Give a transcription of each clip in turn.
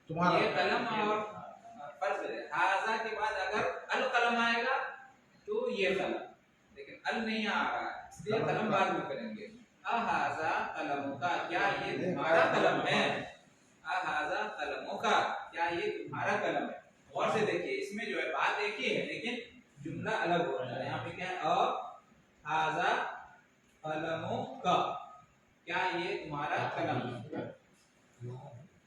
तुम्हारा ये कलम और फर्ज है। हाजा के बाद अगर अल कलम आएगा तो ये कलम, लेकिन अल नहीं आ रहा है इसलिए कलम बाद में करेंगे। अहाजा कलमों का, क्या ये तुम्हारा कलम है? अहाजा कलमों का, क्या ये तुम्हारा कलम है? और से देखिए, इसमें जो है बात एक ही है लेकिन जुमला अलग हो रहा है। यहाँ पे क्या है? अहाजा कलमों का, क्या ये तुम्हारा कलम है?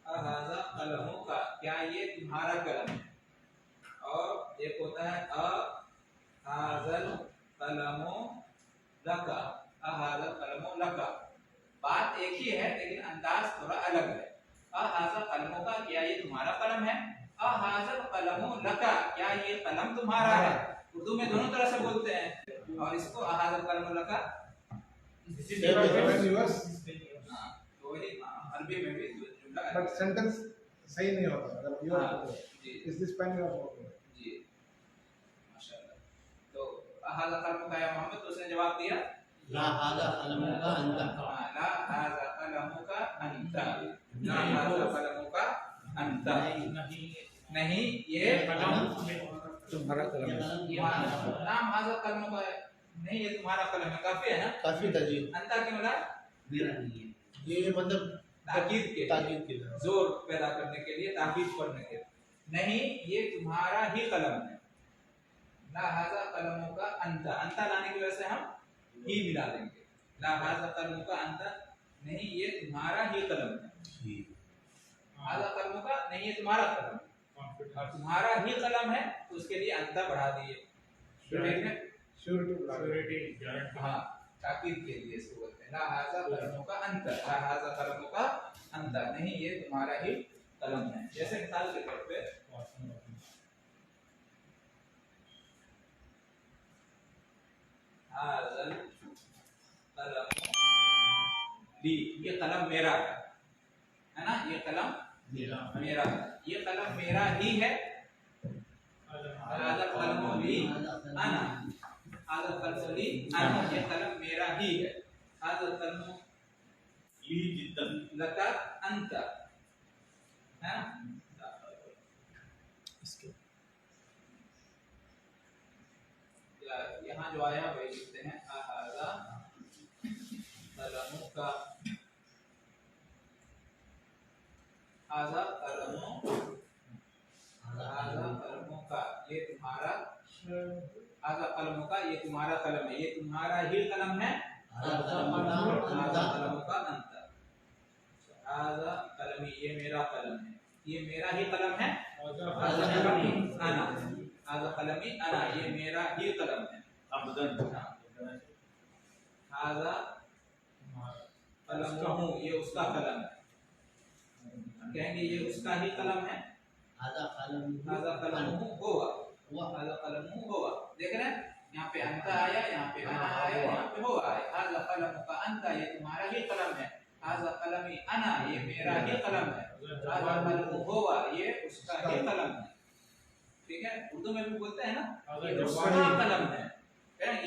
अहाजा कलमों का, क्या ये तुम्हारा कलम है? और एक होता है अहाजल कलमो लका, अहाजल कलमो लका। बात एक ही है लेकिन अंदाज थोड़ा अलग है। अहाजा कलमों का, क्या ये तुम्हारा कलम है? अहाजल कलमो लका, क्या ये कलम तुम्हारा है? उर्दू में दोनों तरह से बोलते हैं। और इसको अहाजल कलमो लका, तो वही अरबी में भी जुमला बट सेंटेंस सही नहीं होता अगर your G is this pen your G माशाल्लाह। तो हाजा कलम का या मोहम्मद, तो उसने जवाब दिया ला हाजा कलमों का अंता। ला हाजा कलमों का अंता, ला हाजा कलमों का अंता, नहीं ये तुम्हारा कलम है। नाम हाजा कलमों का है, नहीं ये तुम्हारा कलम है, काफी है ना? काफी तजी अंता क्यों बोला? मेरा नहीं है ये, मतलब ताकीद के ताकीद के लिए, जोर पैदा करने के लिए, ताकीद करने के लिए। नहीं ये तुम्हारा ही कलम है। ला हाजा कलमों का अंता, अंता लाने की वजह से हम ही मिला देंगे। ला हाजा कलमों का अंता, नहीं ये तुम्हारा ही कलम है। हाजा कलमों का, नहीं ये तुम्हारा कलम है। और तुम्हारा ही कलम है तो उसके लिए अंता बढ़ा दिए, ठीक है? श्योरिटी हाँ, ताकीद के लिए इसको बोलते हैं। ला हाजा कलमों का अंता, ला हाजा कलमों का अंता, नहीं ये तुम्हारा ही कलम है। जैसे मिसाल के तौर पे हाजल कलम ली, ये कलम मेरा है ना? ये कलम मेरा है, ये कलम मेरा ही है। हाजल कलम ली अना, हाजल कलम ली अना, ये कलम मेरा ही है। हाजल कलम ली जिद्दन लका अंत, है ना? यहाँ जो आया वही लिखते हैं अहाजा कलमों का, हाजा कलमों, हाजा कलमों का, ये तुम्हारा, हाजा कलमों का ये तुम्हारा कलम है, ये तुम्हारा ही कलम है। हाजा कलमों का अंत, हाजा कलमी, ये मेरा कलम है, ये मेरा ही कलम है। हाजा कलमी अना, हाजा कलमी अना, ये मेरा ही कलम है। अबदन हाजा कलमहू, ये उसका कलम है। कहेंगे ये उसका ही कलम है। हाजा कलमहू होगा, हाजा कलमहू होगा। देख रहे हैं, यहाँ पे अंता आया, यहाँ पे अना आया, यहाँ पे होगा आया। हाजा कलमू का अंता, ये तुम्हारा ही कलम है। हाजा कलमी अना, ये मेरा ही कलम है। हाजा कलमू होगा, ये उसका ही कलम है। ठीक है? उर्दू में भी बोलते हैं ना, ये उसका कलम है,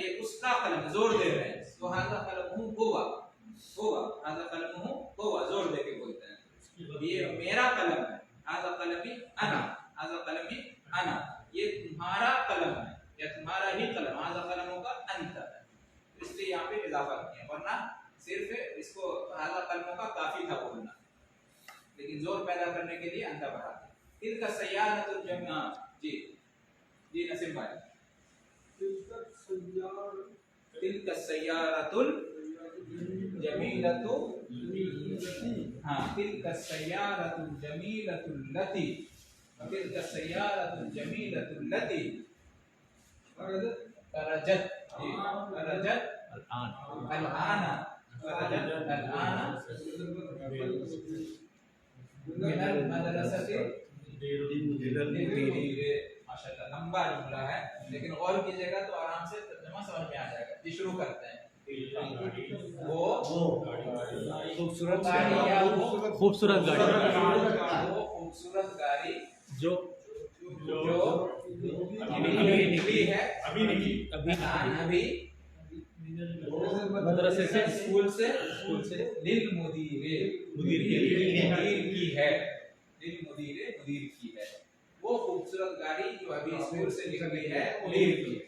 ये उसका कलम, जोर दे रहे हैं। तो हाजा कलमहू होगा, होगा, हाजा कलमहू होगा, जोर दे के बोलते हैं। ये मेरा कलम है। हाजा कलमी अना, हाजा कलमी अना, ये तुम्हारा कलम है या तुम्हारा ही कलम। हाजा कलमों का अंत है, इसलिए यहाँ पे इजाफा किया, वरना सिर्फ इसको हाजा कलमों का काफी था बोलना, लेकिन जोर पैदा करने के लिए अंत बढ़ा दिया। तिलका सय्यारतुल जमीआ, जी जी नसीम भाई, तिलका सय्यारतुल जमीलतु, हाँ, तिलका सय्यारतुल जमीलतुल लती, तिलका सय्यारतुल जमीलतुल लती करजत, जी करजत अल-आना, करजत अल-आना मिनल मदरसति माशाल्लाह, लंबा जुमला है लेकिन गौर कीजिएगा तो आराम से तर्जुमा समझ में आ जाएगा। ये शुरू करते हैं। वो खूबसूरत गाड़ी, या वो खूबसूरत गाड़ी, वो खूबसूरत गाड़ी जो अभी निकली है, अभी निकली, अभी मदरसे से, स्कूल से लिल मुदीर की है, लिल मुदीर मुदीर की है। वो खूबसूरत गाड़ी जो अभी स्कूल से निकली है मुदीर की है।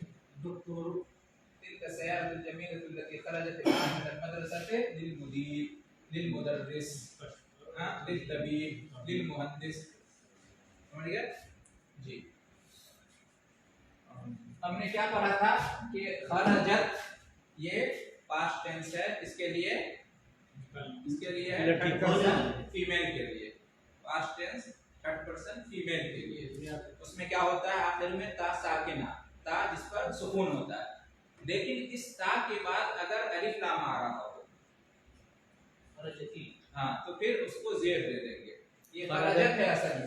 तिलका सयारतुल जमीलतुल लती खरजत मिनल मदरसति लिल मुदीर लिल मुदर्रिस लिल तबीब लिल मुहद्दिस। समझ गए जी। हमने क्या पढ़ा था कि खरजत ये पास्ट टेंस है, इसके लिए लड़की थर्ड पर्सन फीमेल के लिए past tense third person female के लिए। उसमें क्या होता है आखिर में ता साकिना, ता जिस पर सुकून होता है, लेकिन इस ता के बाद अगर अलिफ लाम आ रहा हो हाँ तो फिर उसको जेर दे देंगे। ये खरजत है असल में,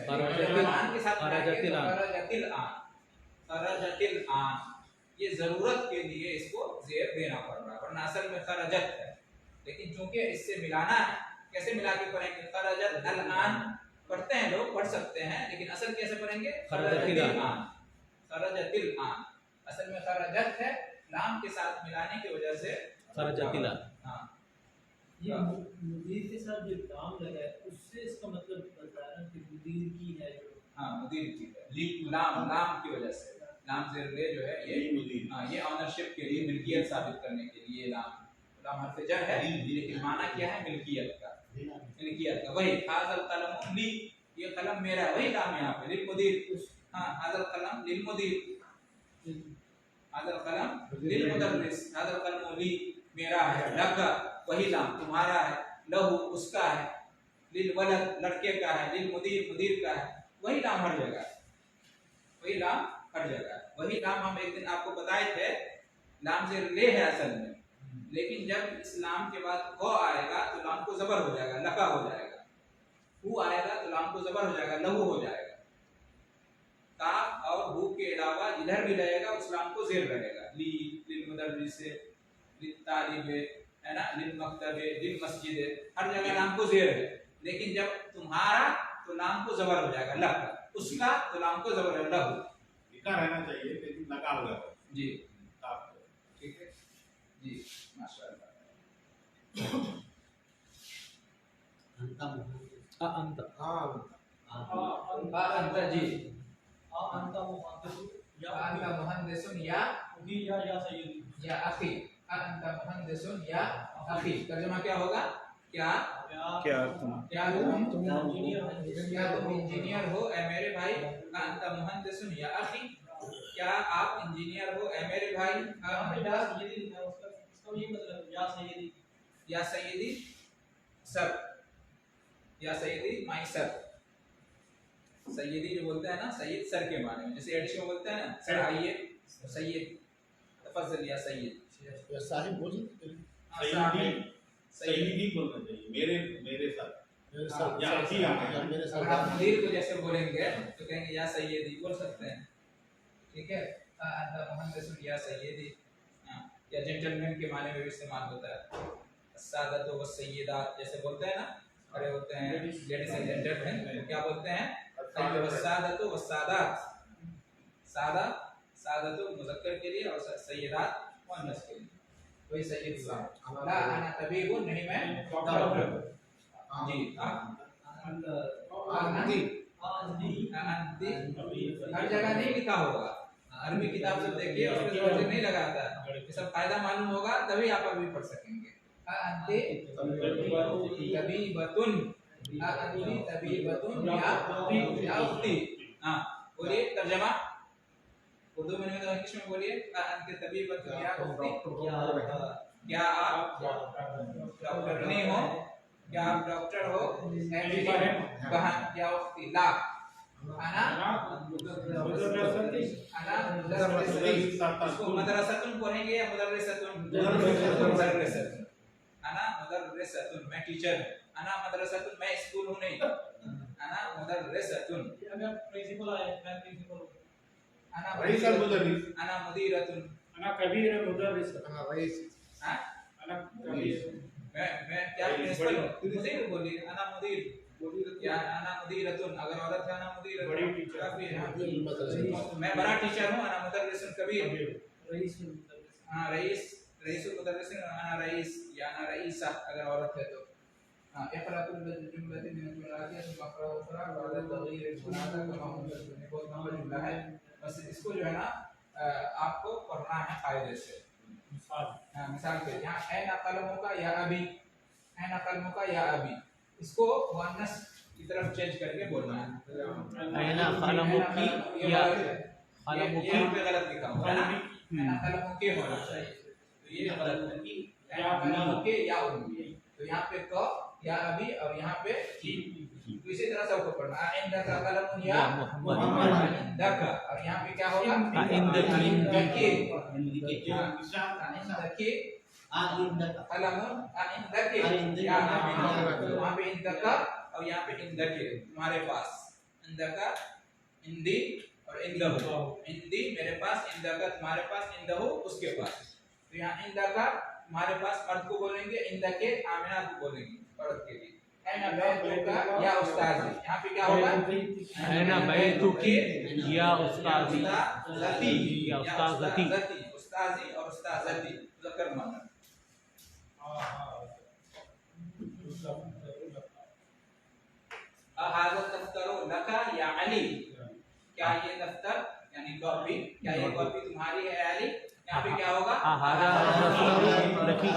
आन के साथ खरजतिल आन। खरजतिल आन, खरजतिल आन, ये जरूरत के लिए इसको जेर देना पड़ रहा है, वरना असल में खरजत है। लेकिन चूंकि इससे मिलाना है, कैसे मिला के पढ़ेंगे? खरजत अल आन पढ़ते हैं लोग, पढ़ सकते हैं, लेकिन असल कैसे पढ़ेंगे? खरजतिल आन। खरजतिल आन, असल में खरजत है, लाम के साथ मिलाने की वजह से खरजतिल आन। हाँ ये मुदीर के साथ जो लाम लगा है उससे इसका मतलब बता रहा है कि मुदीर की है जो हाँ मुदीर की है, लाम की वजह से, लाम से ले जो है ये मुदीर। हाँ ये ऑनरशिप के लिए, मिल्कियत साबित करने के लिए लाम हर्फ जर है, लेकिन माना क्या है? मिल्कियत का, मिल्कियत का। वही हाज़ल कलम ली, ये कलम मेरा है, वही लाम यहाँ पे लिल मुदीर। हाँ हाज़ल कलम लिल मुदीर, हाज़ल कलम लिल मुदर्रिस, हाज़ल कलम ली मेरा है, लका वही लाम तुम्हारा है, लहू उसका है, लिल वलद लड़के का है, लिल मुदीर मुदीर का है, वही लाम हर जगह, वही लाम हर जगह। वही लाम हम एक दिन आपको बताए थे, लाम से ले है असल में, लेकिन जब इस लाम के बाद व आएगा तो लाम को जबर हो जाएगा, लका हो जाएगा। हु आएगा तो लाम को जबर हो जाएगा, लहू हो जाएगा। काफ और हु के अलावा इधर भी रहेगा उस लाम को जेर रहेगा। ली लिल मुदर्रिस लिल तालिब है ना, लिल मक्तबे लिल मस्जिद, हर जगह लाम को जेर है। लेकिन जब तुम्हारा तो लाम को जबर हो जाएगा, लका, उसका तो लाम को जबर है, लहू। लिखा रहना चाहिए लेकिन लगा हुआ है। जी आप ठीक है जी, माशाअल्लाह। अंत अंत जी, अंत मुहद्दिसुन अंत मुहद्दिसुन या सय्यदी या अखी, अंत मुहद्दिसुन या अखी। तर्जुमा क्या होगा? क्या क्या तुम क्या तुम इंजीनियर इंजीनियर हो ए मेरे भाई? अंत मुहद्दिसुन या अखी, क्या आप इंजीनियर हो ए मेरे भाई? या सय्यदी लिखा है, उसका ये मतलब या सय्यदी, या सैयदी सर, या सैयदी माई सर। सैयदी जो बोलते हैं ना, सैयद सर के माने में, जैसे एडिश में बोलते हैं ना सर आइए, सैयद तफज़ल या सैयद। साहिब बोल हाँ, साहिब, सही बोलना चाहिए। मेरे साथ या अखी आ गया। मेरे अगर आप मुदीर को जैसे बोलेंगे तो कहेंगे या सैयदी, बोल सकते हैं, ठीक है। अंत मुहद्दिसुन या सैयदी, या जेंटलमैन के माने में भी इस्तेमाल होता है। सादत व सैयदात जैसे बोलते हैं ना, खड़े होते हैं लेडीज एंड जेंटलमैन, तो क्या बोलते हैं? सादत व सादात, सादा सादत मुज़क्कर के लिए और सैयदात मुअन्नस के लिए, वही सैयद साहब। ला अना तबीबुन, नहीं मैं डॉक्टर। जी हर जगह नहीं लिखा होगा, अरबी किताब से देखिए उसमें तवज्जो नहीं लगाता है, ये सब फायदा मालूम होगा तभी आप अरबी पढ़ सकेंगे। अंते तबीबतुन, अंती तबीबतुन या उख्ती। हाँ बोलिए तर्जमा उर्दू में नहीं तो इंग्लिश में बोलिए। अंते तबीबतुन या उख्ती, क्या आप डॉक्टर नहीं हो? क्या आप डॉक्टर हो? बहन या उख्ती। ला अना मुदर्रिसतुन, इसको मदरसतुन पढ़ेंगे या मुदर्रिसतुन? मुदर्रिसतुन। अना मुदर्रिसतुन, मैं टीचर हूँ। अना मदरसतुन, मैं स्कूल हूँ नहीं। अना मुदर्रिसतुन। अगर प्रिंसिपल आए, मैं प्रिंसिपल हूँ। अना रईस और मुदर्रिस। अना मुदीरतुन। अना कबीर मुदर्रिस, हाँ रईस। हाँ अना कबीर, मैं क्या प्रिंसिपल हूँ? मुदीर बोलिए, अना मुदीर या अना मुदीरतुन। अगर औरत है अना मुदीरतुन, बड़ी टीचर। काफी है। मैं बड़ा टीचर हूँ, अना मुदर्रिसुन कबीर। रईस मुदर्रिस, हाँ रईस, रईसुल मुदर्रिसिन, अना रईस या अना रईसा अगर औरत है तो। हाँ इक़रा जुमलती मिन जुमलातिया सुम्मा क़रा उख़रा बाद तग़यीर मुनादा कमा हुवा बहुत लंबा जुमला है। बस इसको जो है ना आपको पढ़ना है कायदे से। मिसाल के यहाँ ऐना कलमुका या अबी, ऐना कलमुका या अबी, इसको मुअन्नस की तरफ चेंज करके बोलना है। ऐना कलमुकी या ये पे गलत लिखा हुआ है ना, ऐना कलमुके होना चाहिए, तो ये गलत है। ऐना कलमुके या उम्मी, तो यहाँ पे क या अभी और यहाँ पे की, तो इसी तरह सबको पढ़ना। इंदका कलमुन या मुहम्मद, इंदका, और यहाँ पे क्या होगा? इंदकी, इंदकी, इंदकी, इंदकी इंदका, कलमुन, इंदकी या अभी, वहाँ पे इंदका और यहाँ पे इंदके तुम्हारे पास, इंदका इंदी और इंदहु, इंदी मेरे पास, इंदका तुम्हारे पास, इंदहु उसके पास। तो यहाँ इंदका तुम्हारे पास मर्द को बोलेंगे, इंदके आमिना को बोलेंगे औरत के लिए। ऐना बैतुका या उस्ताजी, यहाँ पे क्या होगा? ऐना बैतुकी या उस्ताजी, उस्ताज़ती या उस्ताज़ती, उस्ताजी और उस्ताज़ती ज़कर मुअन्नस। हाज़ा दफ्तरो लका या अली, क्या ये दफ्तर यानी कॉपी, क्या ये कॉपी तुम्हारी है अली? यहाँ पे क्या होगा? हाज़ा दफ्तरो लकी,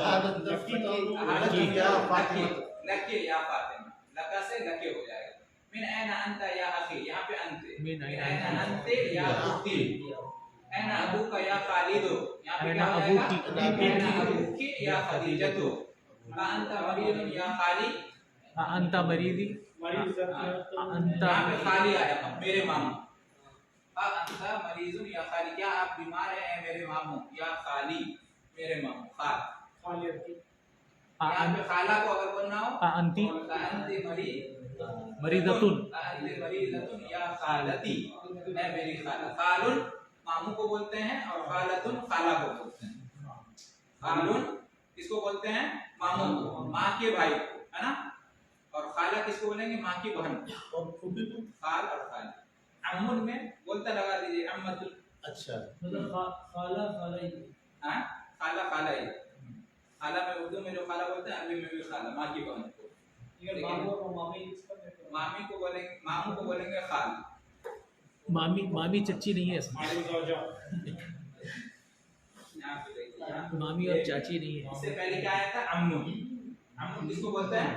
लकी या फातिमा, लका से लके हो जाएगा। मिन ऐना अंता या अखी, यहाँ पे अंते, मिन ऐना अंते या उख्ती, ऐना अबूका या खालिदो, यहाँ पे क्या हो जाएगा? ऐना अबूकी या खदीजतो, अंता मरीदुन या खाली, अंता मरीदी, अंता यहाँ पे खाली आएगा मेरे मामू, अंता मरीजुन या खाली, क्या आप बीमार हैं मेरे मामू, या खाली मेरे मामू, खाल। यहाँ पे खाला को अगर बोलना हो अंती अंती मरीदतुन, अंती मरीदतुन या खालती, मैं मेरी खाला। खालुन मामू को बोलते हैं और खालतुन खाला को बोलते हैं। खालुन किसको बोलते हैं? मामू को, माँ के भाई को, है ना। और खाला किसको बोलेंगे? माँ की बहन को। खाल और खाली। अम्मुन में बोलता लगा दीजिए, अम्मतुल। अच्छा, मतलब खाला खाला ही, हाँ खाला खाला ही, खाला में उर्दू में जो खाला बोलते हैं अरबी में भी खाला, माँ की बहन को। मामू और मामी इसका क्या? मामी को बोलेंगे, मामू को बोलेंगे खाल। मामी, मामी चच्ची नहीं है इसमें, यहाँ पे देखिए, यहाँ मामी और चाची नहीं है। इससे पहले क्या आया था? अम्मुन। अम्मुन किसको बोलते हैं?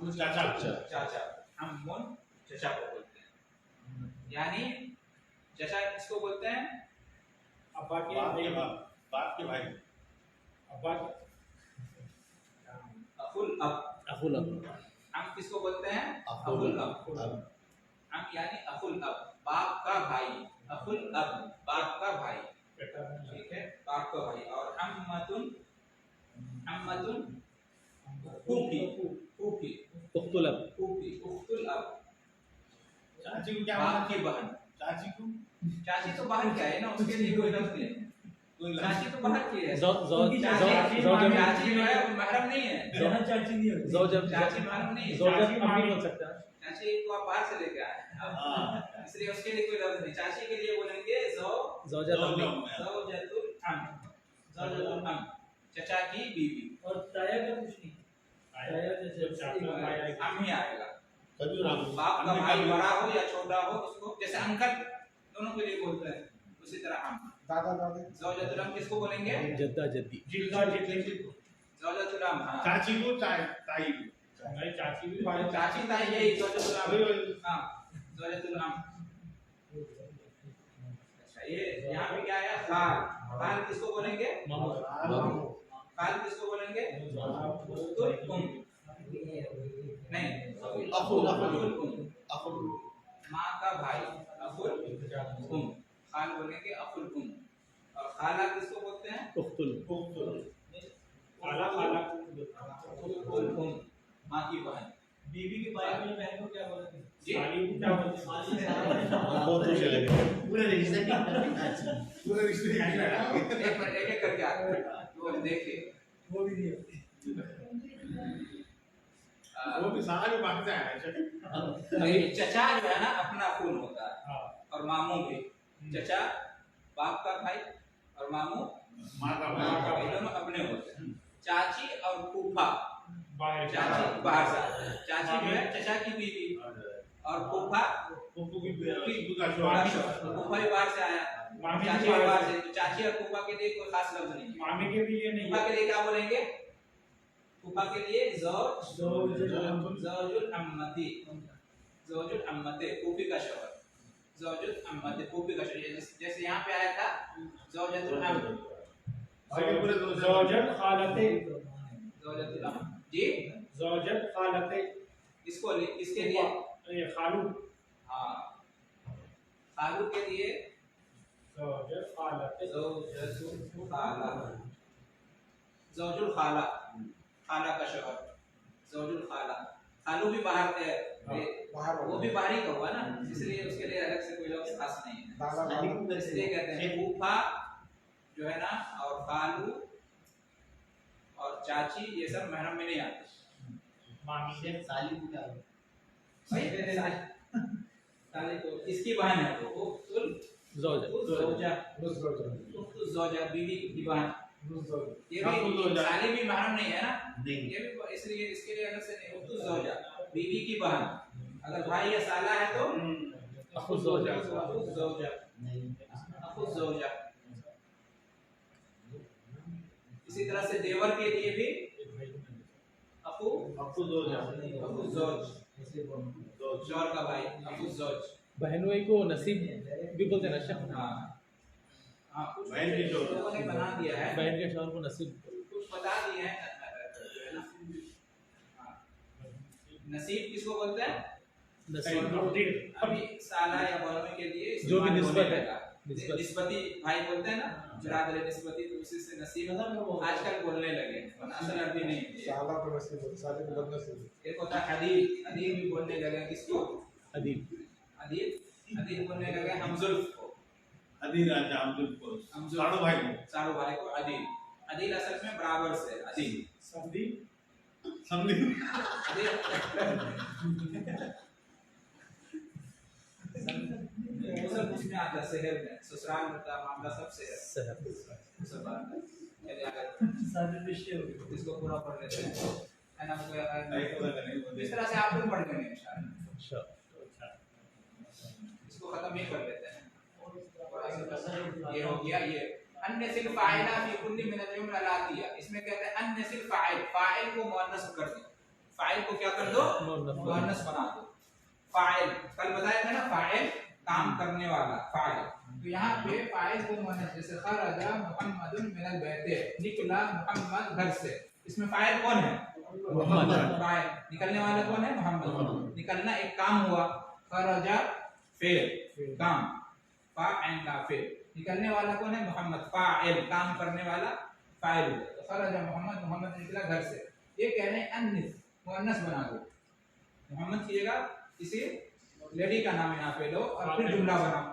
चाचा, चाचा। अम्मुन चाचा को बोलते हैं। यानी चाचा किसको बोलते हैं? बाप के भाई, अखुल अब। अखुल अब, हम किसको बोलते हैं? अखुल अब। हम यानी अखुल अब, बाप का भाई। अखुल अब, बाप का भाई, ठीक है, बाप का भाई। और अम्मतुन, अम्मतुन फूफी, फूफी, उख्तुल अब, फूफी, उख्तुल अब, चाची को क्या बाप बोलते की हैं? बहन। चाची को चाची तो बाहर क्या है ना, उसके लिए कोई लफ्ज नहीं है। चाची तो बाहर की है। ज़ौज चाची जो है वो महरम नहीं है। यहाँ चाची नहीं होती। चाची महरम नहीं है। ज़ौजत अम्मी बोल सकता है। चाची को आप बाहर से लेके आए, इसलिए उसके लिए कोई लफ्ज नहीं। चाची के लिए बोलेंगे ज़ौजत अम्मी, ज़ौजतुल अम, ज़ौजतुल अम, चचा की बीवी। और ताया का कुछ नहीं, ताया जैसे अम्मी आएगा। कभी राम बाप का भाई बड़ा हो या छोटा हो, उसको जैसे अंकल दोनों के लिए बोलते हैं, उसी तरह हम। दादा दादी ज़ौजतुल अम किसको बोलेंगे? जद्दा जद्दी, ज़ौजतुल अम, हाँ। चाची को ताई को। चाची ताई यही ज़ौजतुल अम, हाँ ज़ौजतुल अम। अच्छा, ये यहाँ पे क्या है? खाल। खाल किसको बोलेंगे? खाल किसको बोलेंगे? उख्तुल उम, नहीं अखुल उम, अखुल माँ का भाई, अखुल उम। खाल बोलेंगे अखुल उम। और खाला किसको बोलते हैं? उख्तुल, उख्तुल उम, माँ की बहन। बीवी के बारे में बहन को क्या बोलते हैं? जी बहुत खुश लगे पूरे रिश्ते की पूरे रिश्ते में आई ना। एक एक करके आते हैं, वो देखिए। वो भी नहीं होती। वो भी सारे भागते हैं। चचा जो है ना अपना खून होता है, और मामू भी। चचा बाप का भाई और मामू माँ का ये दोनों अपने होते हैं। चाची और फूफा चाची बाहर से आया। चाची जो है चचा की बीवी, और फूफा फूफू की फूफू का फूफा शौहर। भी बाहर से आया, मामी चाची भी भी बाहर बाहर से। से। तो चाची और फूफा के लिए कोई खास लफ्ज नहीं है। मामी के लिए नहीं फूफा के लिए क्या बोलेंगे? फूफा के लिए ज़ौजुल ज़ौजुल अम्मती, ज़ौजुल अम्मते, फूफी का शौहर, ज़ौजुल अम्मते, फूफी का शौहर। जैसे यहाँ पे आया था ज़ौजतुल अम, आगे पूरे ज़ौजत खालते, ज़ौजतुल अम जी, ज़ौजत खालते, इसके लिए ये खालू, हाँ, खालू के लिए ज़ौजत खालते, ज़ौजतुल खाला, ज़ौजुल खाला, खाला का शौहर, ज़ौजुल खाला। खालू भी बाहर बाहर वो भी बाहरी का हुआ ना, इसलिए उसके लिए अलग से कोई लफ्ज खास नहीं है। दादा इसलिए कहते हैं फूफा जो है ना, और खालू और चाची, ये सब महरम में नहीं आते। मामी शेख साली को क्या हो? सही है, साले तो इसकी बहन है, तो उख्तुल ज़ौजा। ज़ौजा, ज़ौजत, उख्तुल ज़ौजा, बीवी की बहन। ज़ौजत, ये भी साली भी महरम नहीं है ना, नहीं। ये भी इसलिए इसके लिए अलग से नहीं। उख्तुल ज़ौजा, बीवी की बहन। अगर भाई या साला है तो अखु ज़ौजा। अखु ज़ौजा, नहीं। अखु ज़ौजा। इसी तरह से देवर के लिए भी अखु अखु ज़ौजा, अखु ज़ौज, जौर का भाई, अखु ज़ौज। बहनों को नसीब भी बोलते हैं ना शेख। हाँ हाँ, कुछ बहन की शौहर। लोगों ने बना दिया है, बहन के शौहर को नसीब। कुछ बता दिए हैं। हाँ, नसीब किसको बोलते हैं? नसीब अभी साला या बहनों के लिए जो भी इस्तेमाल निस्बत होने है। लगा। निस्बत। निस्बती भाई बोलते हैं ना, बिरादर निस्बती, तो उसी से नसीब आजकल बोलने लगे, वरना असल अरबी नहीं है। साला को नसीब, साले को बदनसीब। एक होता है अदीब, अदीब भी बोलने लगे किसको? अदीब। अदीब, अदीब बोलने लगे हमजुल को, अदील राजा अब्दुल को, हमजुल, साड़ू भाई को, साड़ू भाई को अदीब। अदील असल में बराबर से अदीब, संधि, समझी? वो सब उसमें आता है, शहर में ससुराल में का मामला सबसे है, सहर। सब आता है। चलिए आगे, सारे विषय हो गए। इसको पूरा पढ़ लेते हैं, है ना? नहीं पता नहीं। इस तरह से आप लोग पढ़ लेंगे इंशाअल्लाह। अच्छा। इसको खत्म ही कर लेते हैं। ये हो गया ये अन्य सिल फाइला फी कुल्ली मिन al-जुमला लातिया। इसमें कहते हैं अन्य सिल फाइल, फाइल को मुअन्नस कर दो, फाइल को क्या कर दो? मुअन्नस बना दो। फाइल कल बताया था ना, फाइल काम करने वाला फाइल। तो यहाँ पे फाइल को मुअन्नस, जैसे खरजा मुहम्मदुन मिन al-बैत, निकला मुहम्मद घर से। इसमें फाइल कौन है? मोहम्मद। फाइल निकलने वाला कौन है? मोहम्मद। निकलना एक काम हुआ, खरजा फेल काम, फाइल का फेल। निकलने वाला कौन है? मोहम्मद। फाइल काम करने वाला फाइल हुआ। तो खरजा मोहम्मद, मोहम्मद निकला घर से। ये कह रहे हैं अन्निस, मुअन्नस बना दो। मोहम्मद की जगह किसी लेडी का नाम यहाँ पे लो और फिर जुमला बनाओ।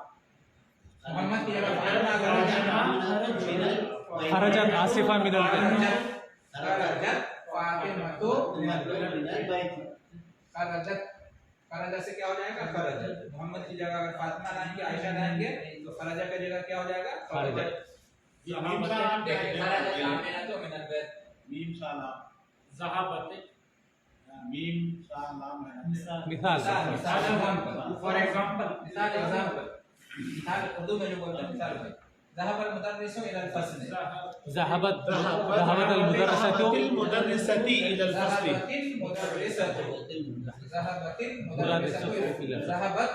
मोहम्मद की जगह फाइल बना दो। खरजत आसिफा मिनल बैत। खरजत फातिमतु मिनल बैत। खरजत, खरजा से क्या हो जाएगा? खरजत। मोहम्मद की जगह अगर फातिमा लाएंगे, आयशा लाएंगे, तो खरजा की जगह क्या हो जाएगा? खरजत। मीम सालाम देखिए खरजत आमिनतु मिनल बैत। मीम सालाम, ज़हाबत, मीम सालाम है। मिसाल। फॉर एग्जांपल, मिसाल उर्दू में जो बोलते हैं मिसाल में, ज़हबल मुदर्रिसु इलल फ़स्ल, ज़हबत अल मुदर्रिसतु मुदर्रिसती इलल फस्ल। ज़हबत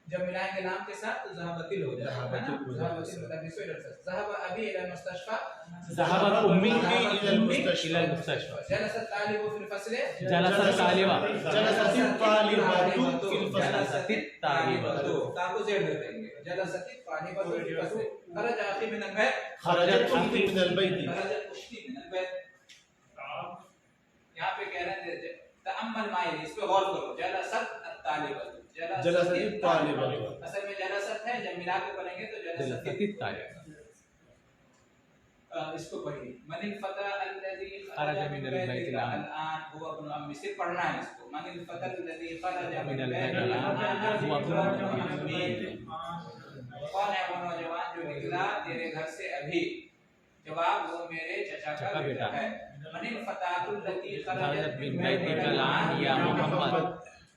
जब मिलाएंगे नाम के साथ तो ज़हबतिल हो जाएगा, ज़हबतिल मुदर्रिसु इलल फ़स्ल। ज़हब अबी इलल मुस्तशफ़ा, ज़हबत उम्मी इलल मुस्तशफ़ा। इलल मुस्तशफ़ा। जलसत तालिबु फिल फ़स्ल, जलसत तालिबा। जलसती तालिबातु फिल फस्ल। जलसति तालिबतु। ताको जेड में देंगे, जलसत तालिबतु फिल फ़स्ल। खरज अखी मिनल बैत, खरजत उख्ती मिनल बैत। खरजत उख्ती मिनल बैत। यहाँ पे कह रहे हैं तअम्मल माई, इस पे गौर करो। जलसत तालिबतु, जलसती तालिबतु। असल में जलसत है, जब मिला के पढ़ेंगे तो जलसति जलसत। तालिबा। इसको पढ़िए, मनिल फता अल्लज़ी खरज मिनल बैत अलआन हुवा इब्नु अम्मी, सिर्फ पढ़ना है इसको। मनिल फता अल्लज़ी खरज मिनल मिनल बैत बैत अलआन हुवा इब्नु अम्मी। कौन है वो नौजवान जो निकला तेरे घर से अभी? जवाब, वो मेरे चचा का बेटा है। मन मनिल फतातुल लती खरजत मिन बैतिका लान या मोहम्मद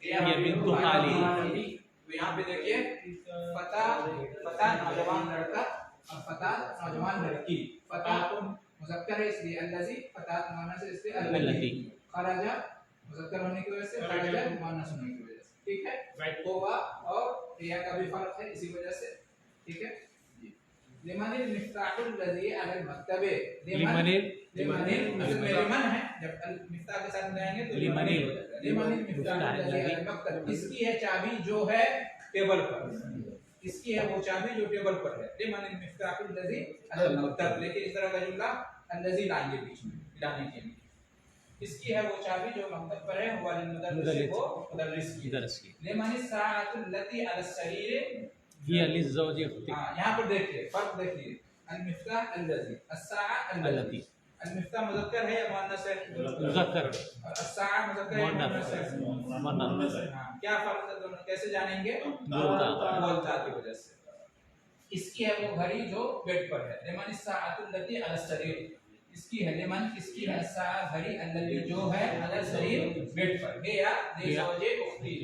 या बिन्तु खाली। तो यहाँ पे देखिए फता फता नौजवान लड़का और फता नौजवान लड़की। फतातुन मुज़क्कर है इसलिए अल्लज़ी, फतात मुअन्नस है इसलिए अल्लती। खरजा मुज़क्कर होने की वजह से, खरजा मुअन्नस होने की वजह से, ठीक है। हुआ और या का भी फर्क है इसी वजह से, ठीक है। लिमनिल मिफ्ताहुल लज़ी अलल मक्तबे, लिमनिल लिमन है, जब मिफ्ताह के साथ मिलाएंगे तो लिमनिल मिफ्ताहुल लज़ी अलल मक्तब, इसकी है चाबी जो है टेबल पर, इसकी है वो चाबी जो टेबल पर है। लिमनिल मिफ्ताहुल लज़ी अलल मक्तब, लेकिन इस तरह का जुमला अल्लज़ी लाएंगे बीच में मिलाने के लिए। इसकी है वो चाबी जो मक्तब पर है, हुआ लिलमुदर्रिस, वो मुदर्रिस की। लिमनिस साअतुल लती अलस सरीर, हिया लिज़ौजी अख्ती। हां यहाँ पर देखिए फर्क देखिए, अल मिफ्ताह अल्लज़ी, अस्साअ अल्लती। अल मिफ्ताह मुज़क्कर है या मुअन्नस है? मुज़क्कर। और अस्साअ मुज़क्कर है या मुअन्नस है? मुअन्नस। हां क्या फर्क है दोनों, कैसे जानेंगे? बोलता की वजह से। इसकी है वो घड़ी जो बेड पर है, लिमनिस साअतुल लती अलस सरीर, इसकी है लिमन, इसकी है अस्साअ घड़ी, अल्लती जो है अलस सरीर बेड पर है, या लिज़ौजी उख्ती।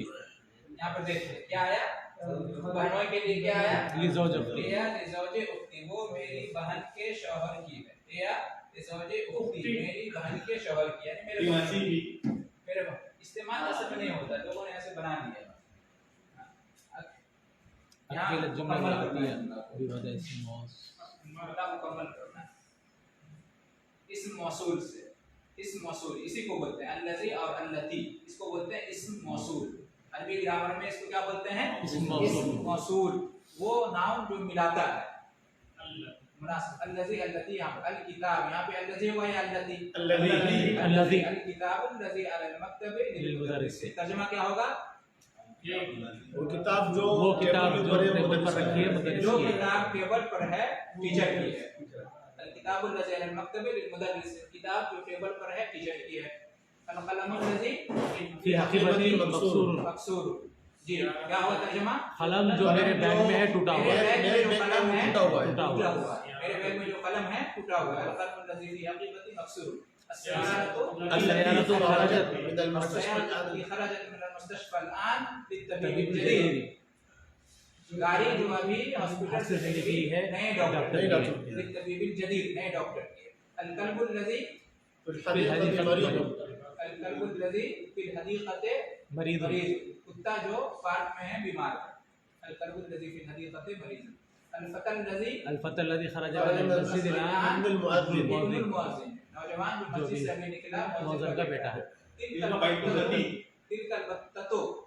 यहाँ पर देखिए क्या आया, बहनों के लिए क्या आया? लिज़ौजी उख्ती। या लिज़ौजी उख्ती, वो मेरी बहन के शौहर की है। या लिज़ौजी उख्ती, मेरी बहन के शौहर की, यानी मेरे बहन इस्तेमाल ऐसे नहीं होता, लोगों ने ऐसे बना लिया। अकेले जुमला होती है बिवजह इसम मुकम्मल करना इस्म मौसूल से। इस्म मौसूल इसी को बोलते हैं अल्लज़ी और अल्लती, इसको बोलते हैं इस्म मौसूल। अरबी ग्रामर में इसको क्या बोलते हैं? इस्म मौसूल। इस्म मौसूल, वो नाउन जो मिलाता है। मुनासिब अल्लज़ी अल्लती, यहाँ पे अल किताब, यहाँ पे अल्लज़ी हुआ या अल्लती? अल्लज़ी। अल किताबुल लज़ी अलल मक्तबे लिलमुदर्रिस। तर्जुमा क्या होगा? वो किताब जो टेबल पर रखी है मुदर्रिस जो की है। किताब टेबल पर है टीचर की है। अल किताबुल लज़ी अलल मक्तबे लिलमुदर्रिस, किताब जो टेबल पर है टीचर की है। अल कलमुल लज़ी फी हकीकती मकसूर। मकसूर, जी क्या हुआ तर्जुमा? कलम जो मेरे बैग में है टूटा हुआ है। मेरे बैग में जो कलम है टूटा हुआ है। टूटा हुआ है। मेरे बैग में जो कलम है टूटा हुआ है। अल कलमुल लज़ी फी हकीकती मकसूर। अस्सयारतु अस्सयारतु खरजत मिन अल मुस्तशफ़ा खरजत मिन अल मुस्तशफ़ा अलआन लित्तबीब जदीद, गाड़ी जो अभी हॉस्पिटल से निकली है नए डॉक्टर लित्तबीब जदीद, नए डॉक्टर की। अल कल्बुल लज़ी फिल हदीक़ति मरीद, अल कल्बुल लज़ी फिल हदीक़ति मरीद। कुत्ता जो पार्क में है बीमार है। अल कल्बुल लज़ी फिल हदीक़ति मरीद। अल फतल लज़ी खरज मिन मस्जिद इब्नुल मुअज़्ज़िन, इब्नुल मुअज़्ज़िन, नौजवान जो मस्जिद से अभी निकला मुअज़्ज़िन का बेटा है। तिलकल बत्ततो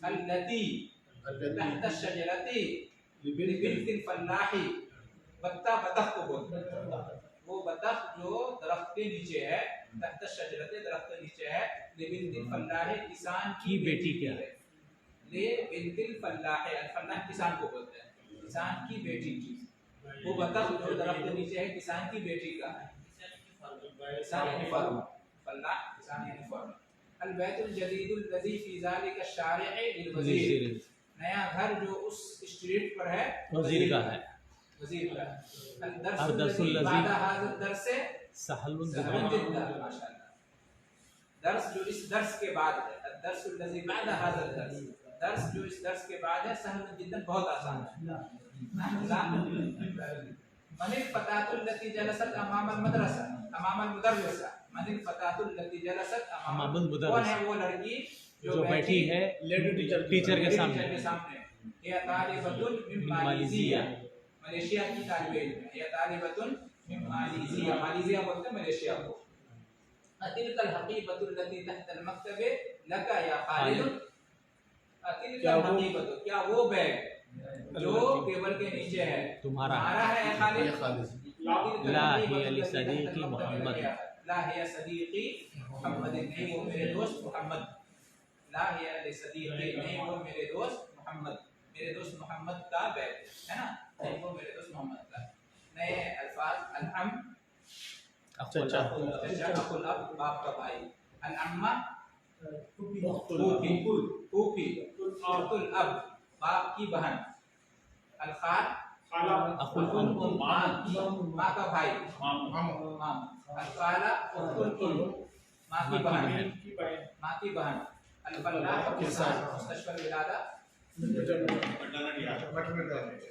अल्लती तहत शजरती लिबिल फल्लाही, बत्ता बतख को बोलते हैं। वो बतख जो दरख्त के नीचे है, तहत शजरते दरख्त के नीचे है, लिबिल फल्लाही किसान की बेटी क्या है? ले बिल फल्लाही, अल फल्लाह किसान को बोलते हैं, किसान की बेटी की। वो बतख जो दरख्त के नीचे है किसान की बेटी का है। किसान यानी फर्म, फल्लाह किसान यानी फर्म। अल बैतुल जदीदुल लज़ी फी ज़ालिका शारिअ लिल वज़ीर, नया घर जो उस स्ट्रीट पर है वज़ीर का है। वज़ीर का है। अल दरसुल दर्सुल लज़ी लज़ी बादा हाज़ा दर्स से सहलुन सहलन जिद्दा, माशाअल्लाह। दर्स जो इस दर्स के बाद है, अल दर्सुल लज़ी बादा हाज़ा दर्स, दर्स जो इस दर्स के बाद है, सहलन जिद्दा बहुत आसान है। मनिल फतातुल लती जलसत अमाम अल मदरसा, अमाम अल मुदर्रिसा, मनिल फतातुल लती जलसत अमाम अल मुदर्रिसा, कौन है वो लड़की जो बैठी है लेडी टीचर के सामने। या तालिबतुन मिन मालेशिया, मलेशिया की तालिबे इल्म है। या तालिबतुन मिन मालेशिया, मालेशिया बोलते हैं मलेशिया को। अतिलकल हकीकतुल लती तहत अल मक्तबे लका या खालिद, अतिलकल हकीकतु, क्या वो बैग जो टेबल के नीचे है तुम्हारा है खालिद? ला हिया लि सदीक़ी मोहम्मद, ला हिया सदीक़ी मोहम्मद, नहीं वो मेरे दोस्त मोहम्मद। ला हिया लि सदीक़ी, नहीं वो मेरे दोस्त मोहम्मद, मेरे दोस्त मोहम्मद का बैग है ना, नहीं वो मेरे दोस्त मोहम्मद का। नए अल्फाज अल-अम चाचा, अकुल अब बाप का भाई, अल-अम्मा फूफी, फूफी, अकुल अब बाप की बहन, अल-खाल खाला अखुल अम माँ का भाई मामू अल-खाला उल माँ की बहन माँ की बहन अल-खल्ला मुस्तशफल विलादा मैटरनिटी मटर्निटी